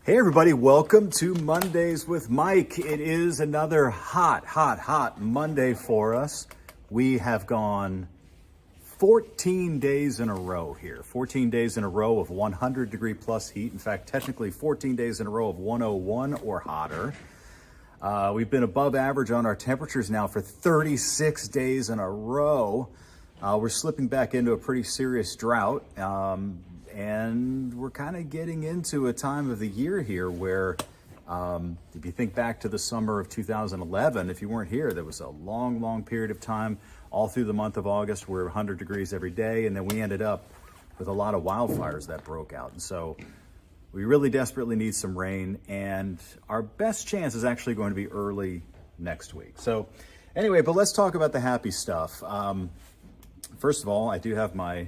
Hey everybody, welcome to Mondays with Mike. It is another hot Monday for us. We have gone 14 days in a row here. 14 days in a row of 100 degree plus heat. In fact, technically 14 days in a row of 101 or hotter. We've been above average on our temperatures now for 36 days in a row. We're slipping back into a pretty serious drought. And we're kind of getting into a time of the year here where, if you think back to the summer of 2011, if you weren't here, there was a long period of time all through the month of August where 100 degrees every day. And then we ended up with a lot of wildfires that broke out. And so we really desperately need some rain. And our best chance is actually going to be early next week. So anyway, but let's talk about the happy stuff. First of all, I do have my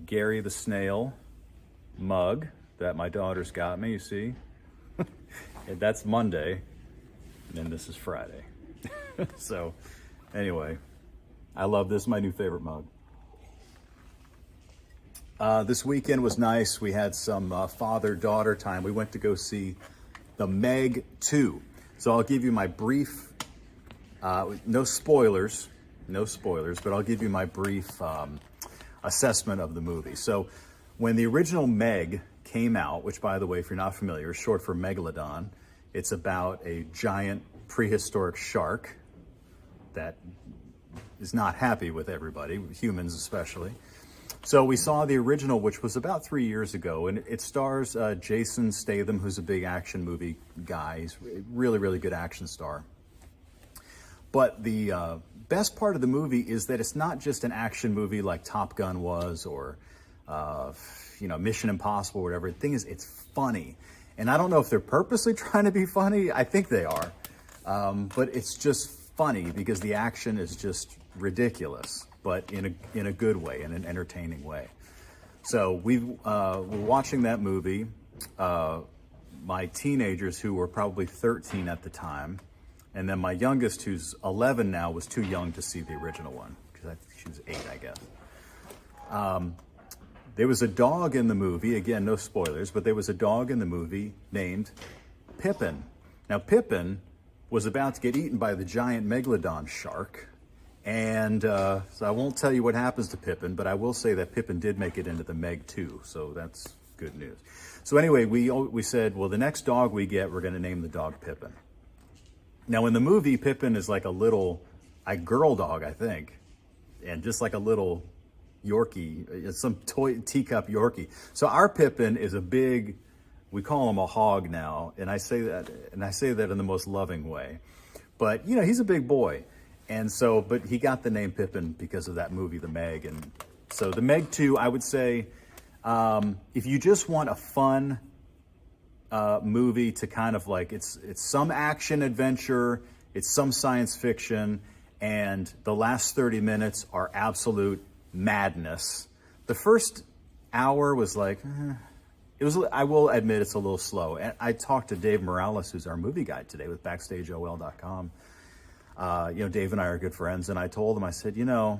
Gary the Snail mug that my daughter's got me, you see. And that's Monday, and then this is Friday. So anyway, I love this, my new favorite mug. This weekend was nice. We had some father-daughter time. We went to go see the Meg 2. So I'll give you my brief, no spoilers, but I'll give you my brief assessment of the movie. So when the original Meg came out, which by the way, if you're not familiar, is short for megalodon, it's about a giant prehistoric shark that is not happy with everybody, humans especially. So we saw the original, which was about 3 years ago, and it stars Jason Statham, who's a big action movie guy. He's a really good action star. But the best part of the movie is that it's not just an action movie like Top Gun was, or Mission Impossible or whatever. The thing is, it's funny. And I don't know if they're purposely trying to be funny. I think they are. But it's just funny because the action is just ridiculous, but in a good way, in an entertaining way. So we're watching that movie. My teenagers, who were probably 13 at the time, and then my youngest, who's 11 now, was too young to see the original one, because she was 8, I guess. There was a dog in the movie, again, no spoilers, but there was a dog in the movie named Pippin. Now, Pippin was about to get eaten by the giant megalodon shark. And so I won't tell you what happens to Pippin, but I will say that Pippin did make it into the Meg 2, so that's good news. So anyway, we said, well, the next dog we get, we're going to name the dog Pippin. Now, in the movie, Pippin is like a girl dog, I think, and just like a little Yorkie, some toy teacup Yorkie. So our Pippin is a big, we call him a hog now, and I say that in the most loving way. But he's a big boy, and so but he got the name Pippin because of that movie, The Meg. And so the Meg 2, I would say, if you just want a fun movie to kind of like it's some action adventure, it's some science fiction, and the last 30 minutes are absolute madness. The first hour was like, it was. I will admit it's a little slow. And I talked to Dave Morales, who's our movie guide today with BackstageOL.com. Dave and I are good friends, and I told him, I said, the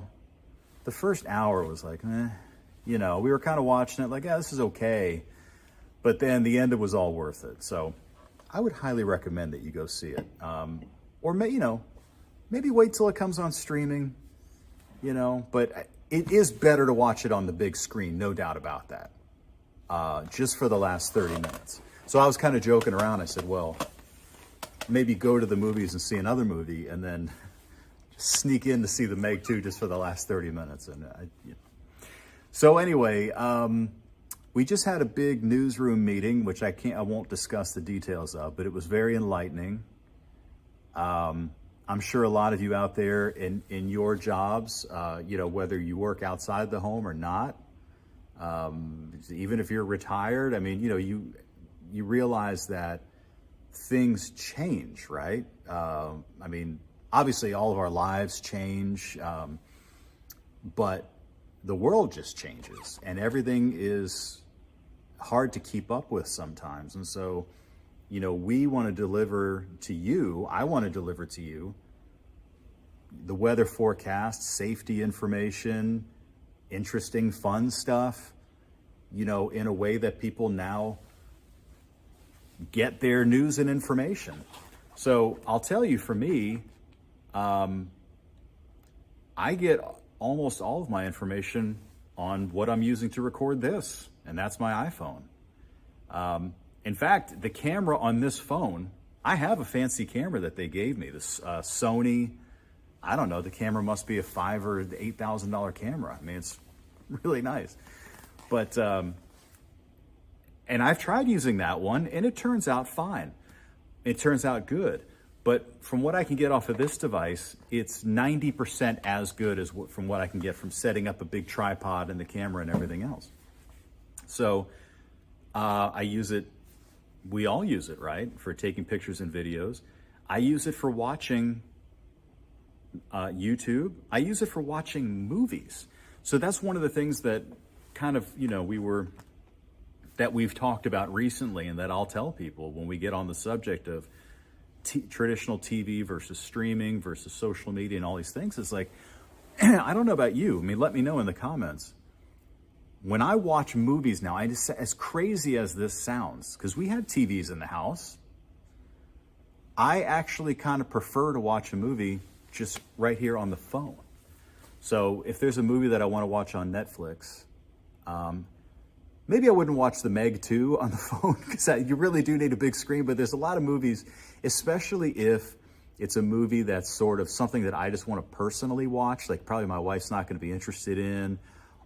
first hour was like, we were kind of watching it like, yeah, this is okay, but then the end, it was all worth it. So I would highly recommend that you go see it, or maybe wait till it comes on streaming, but it is better to watch it on the big screen, no doubt about that, just for the last 30 minutes. So I was kind of joking around. I said, well, maybe go to the movies and see another movie and then sneak in to see the Meg 2 just for the last 30 minutes. And So anyway, we just had a big newsroom meeting, which I won't discuss the details of, but it was very enlightening. I'm sure a lot of you out there in your jobs, whether you work outside the home or not, even if you're retired, I mean, you realize that things change, right? I mean, obviously all of our lives change, but the world just changes and everything is hard to keep up with sometimes. And so, we want to deliver to you, I want to deliver to you the weather forecast, safety information, interesting, fun stuff, in a way that people now get their news and information. So I'll tell you, for me, I get almost all of my information on what I'm using to record this, and that's my iPhone. In fact, the camera on this phone, I have a fancy camera that they gave me, this Sony, I don't know, the camera must be a $5,000 or $8,000 camera. I mean, it's really nice. But, and I've tried using that one, and it turns out fine. It turns out good. But from what I can get off of this device, it's 90% as good as from what I can get from setting up a big tripod and the camera and everything else. So I use it, we all use it, right? For taking pictures and videos. I use it for watching YouTube. I use it for watching movies. So that's one of the things that kind of, you know, that we've talked about recently, and that I'll tell people when we get on the subject of traditional TV versus streaming versus social media and all these things. It's like, I don't know about you. I mean, let me know in the comments. When I watch movies now, I just, as crazy as this sounds, because we have TVs in the house, I actually kind of prefer to watch a movie just right here on the phone. So if there's a movie that I want to watch on Netflix, maybe I wouldn't watch the Meg 2 on the phone, because you really do need a big screen, but there's a lot of movies, especially if it's a movie that's sort of something that I just want to personally watch, like probably my wife's not going to be interested in,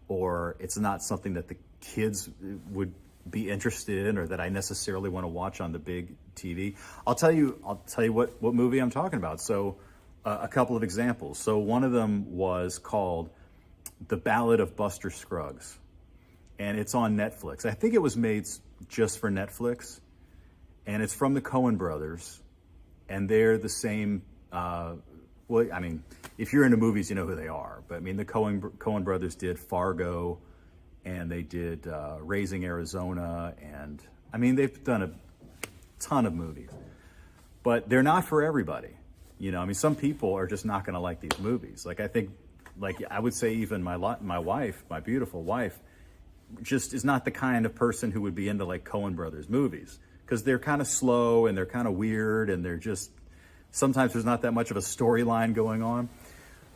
or it's not something that the kids would be interested in, or that I necessarily want to watch on the big TV. I'll tell you what movie I'm talking about. So a couple of examples. So one of them was called The Ballad of Buster Scruggs, and it's on Netflix. I think it was made just for Netflix, and it's from the Coen brothers, and they're the same, well, I mean, if you're into movies, you know who they are, but I mean, the Coen brothers did Fargo, and they did Raising Arizona, and I mean, they've done a ton of movies, but they're not for everybody. You know, I mean, some people are just not going to like these movies. Like, I think, like, I would say even my wife, my beautiful wife, just is not the kind of person who would be into like Coen brothers movies, because they're kind of slow and they're kind of weird, and they're just, sometimes there's not that much of a storyline going on.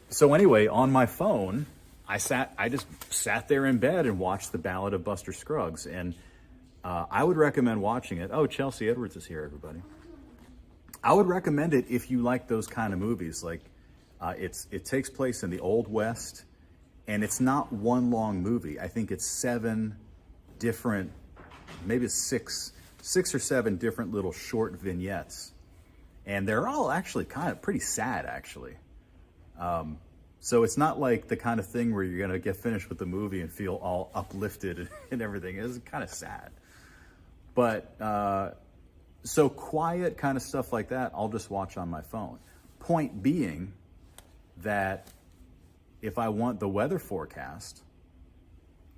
So anyway, on my phone, I just sat there in bed and watched The Ballad of Buster Scruggs, and I would recommend watching it. Oh, Chelsea Edwards is here, everybody. I would recommend it if you like those kind of movies. Like, it takes place in the Old West, and it's not one long movie. I think it's 7 different, maybe 6 or 7 different little short vignettes, and they're all actually kind of pretty sad, actually. So it's not like the kind of thing where you're gonna get finished with the movie and feel all uplifted and everything. It's kind of sad. But so quiet kind of stuff like that, I'll just watch on my phone. Point being that if I want the weather forecast,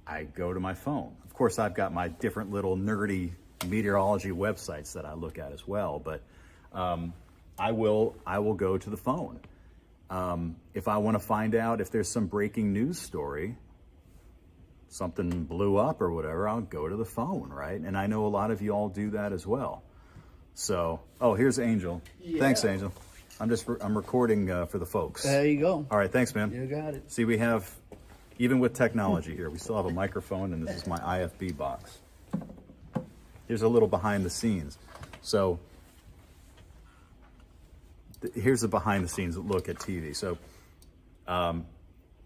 I go to my phone. Of course, I've got my different little nerdy meteorology websites that I look at as well, but I will go to the phone. If I want to find out if there's some breaking news story, something blew up or whatever, I'll go to the phone, right? And I know a lot of you all do that as well. So, oh, here's Angel. Yeah. Thanks, Angel. I'm recording for the folks. There you go. All right, thanks, man. You got it. See, we have, even with technology here, we still have a microphone, and this is my IFB box. Here's a little behind the scenes. So, here's a behind the scenes look at TV. So,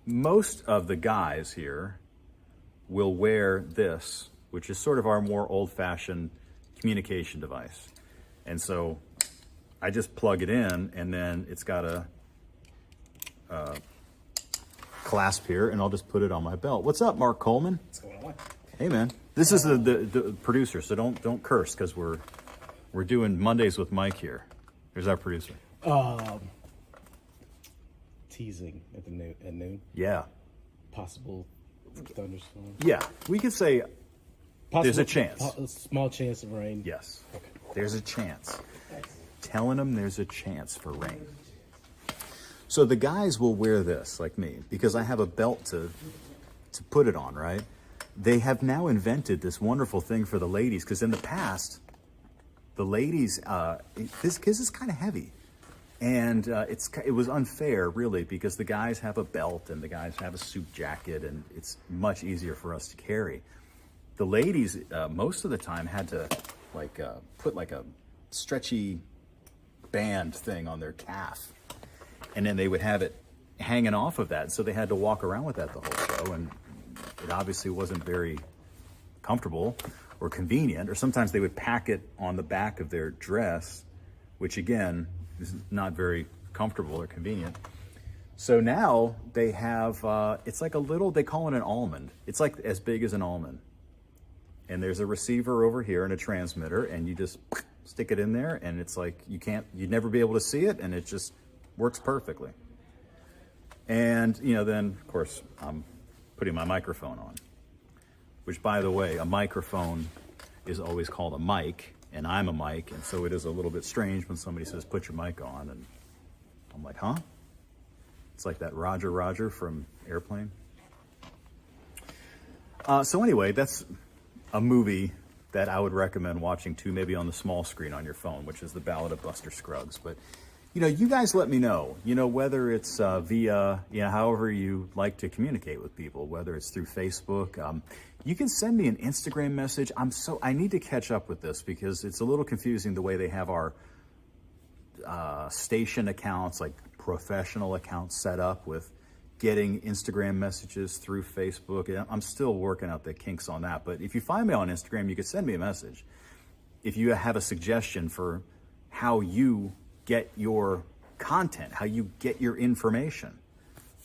most of the guys here will wear this, which is sort of our more old-fashioned communication device. And so I just plug it in, and then it's got a clasp here, and I'll just put it on my belt. What's up, Mark Coleman? What's going on? Hey, man. This is the producer, so don't curse, because we're doing Mondays with Mike here. Here's our producer. Teasing at noon. Yeah. Possible thunderstorm. Yeah, we could say there's a chance. A small chance of rain. Yes. Okay. There's a chance. Telling them there's a chance for rain. So the guys will wear this, like me, because I have a belt to put it on, right? They have now invented this wonderful thing for the ladies, because in the past, the ladies, this is kind of heavy. And it was unfair, really, because the guys have a belt and the guys have a suit jacket, and it's much easier for us to carry. The ladies, most of the time, had to put like a stretchy band thing on their calf, and then they would have it hanging off of that. So they had to walk around with that the whole show, and it obviously wasn't very comfortable or convenient. Or sometimes they would pack it on the back of their dress, which again is not very comfortable or convenient. So now they have, it's like a little, they call it an almond. It's like as big as an almond. And there's a receiver over here and a transmitter, and you just stick it in there, and it's like you'd never be able to see it, and it just works perfectly. And, then, of course, I'm putting my microphone on, which, by the way, a microphone is always called a mic, and I'm a mic, and so it is a little bit strange when somebody says, put your mic on, and I'm like, huh? It's like that Roger Roger from Airplane. So anyway, that's a movie that I would recommend watching too, maybe on the small screen on your phone, which is The Ballad of Buster Scruggs. But, you guys let me know, whether it's via, however you like to communicate with people, whether it's through Facebook. You can send me an Instagram message. I need to catch up with this because it's a little confusing the way they have our station accounts, like professional accounts set up with getting Instagram messages through Facebook. I'm still working out the kinks on that. But if you find me on Instagram, you can send me a message. If you have a suggestion for how you get your content, how you get your information.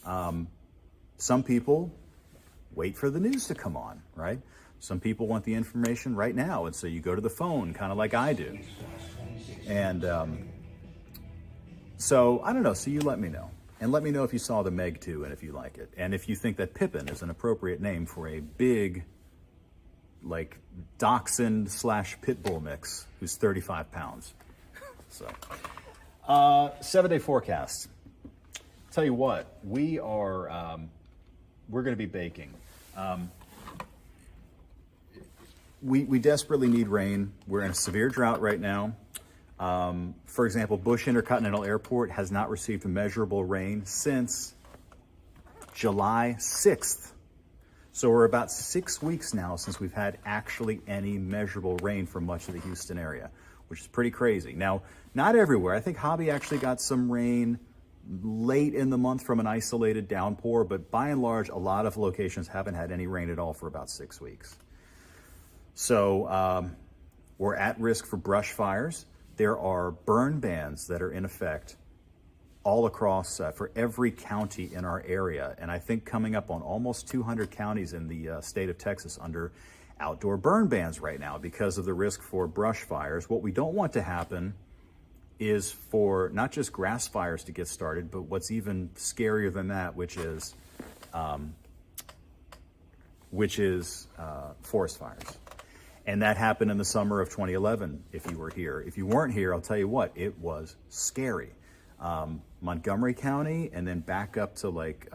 Some people wait for the news to come on, right? Some people want the information right now, and so you go to the phone, kind of like I do. And so, I don't know, so you let me know. And let me know if you saw the Meg 2 and if you like it. And if you think that Pippin is an appropriate name for a big, like, dachshund / pit bull mix who's 35 pounds. So, 7-day forecast. Tell you what, we're going to be baking. We desperately need rain. We're in a severe drought right now. For example, Bush Intercontinental Airport has not received measurable rain since July 6th. So we're about 6 weeks now since we've had actually any measurable rain for much of the Houston area, which is pretty crazy. Now, not everywhere. I think Hobby actually got some rain late in the month from an isolated downpour, but by and large, a lot of locations haven't had any rain at all for about 6 weeks. So we're at risk for brush fires. There are burn bans that are in effect all across for every county in our area. And I think coming up on almost 200 counties in the state of Texas under outdoor burn bans right now because of the risk for brush fires. What we don't want to happen is for not just grass fires to get started, but what's even scarier than that, which is forest fires. And that happened in the summer of 2011, if you were here. If you weren't here, I'll tell you what, it was scary. Montgomery County, and then back up to like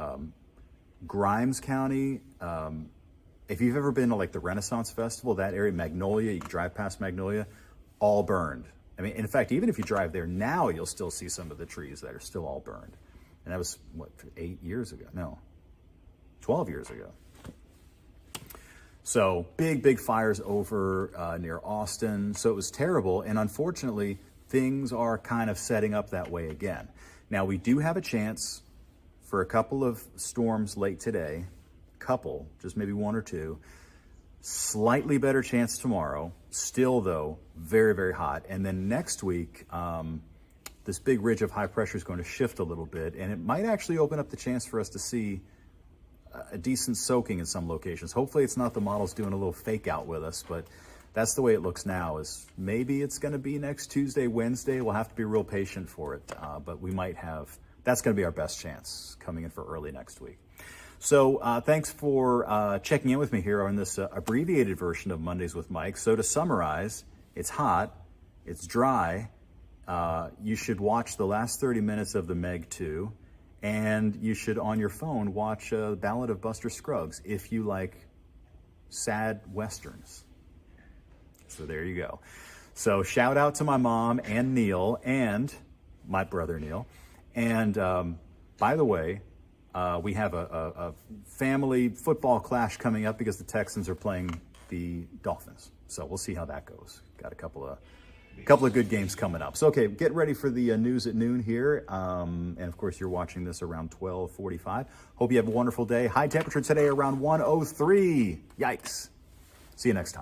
Grimes County. If you've ever been to like the Renaissance Festival, that area, Magnolia, you can drive past Magnolia, all burned. I mean, in fact, even if you drive there now, you'll still see some of the trees that are still all burned. And that was, 8 years ago? No, 12 years ago. So big fires over near Austin. So it was terrible. And unfortunately, things are kind of setting up that way again. Now, we do have a chance for a couple of storms late today. Just maybe one or two. Slightly better chance tomorrow. Still, though, very, very hot. And then next week, this big ridge of high pressure is going to shift a little bit. And it might actually open up the chance for us to see a decent soaking in some locations. Hopefully it's not the models doing a little fake out with us, but that's the way it looks now. Is maybe it's going to be next Tuesday, Wednesday. We'll have to be real patient for it, but we might have, that's going to be our best chance coming in for early next week. So thanks for checking in with me here on this abbreviated version of Mondays with Mike. So to summarize, it's hot, it's dry. You should watch the last 30 minutes of the Meg 2. And you should, on your phone, watch The Ballad of Buster Scruggs if you like sad westerns. So there you go. So shout out to my mom and Neil and my brother Neil. And by the way, we have a family football clash coming up because the Texans are playing the Dolphins. So we'll see how that goes. Got a couple of good games coming up. So, okay, get ready for the news at noon here. And, of course, you're watching this around 12:45. Hope you have a wonderful day. High temperature today around 103. Yikes. See you next time.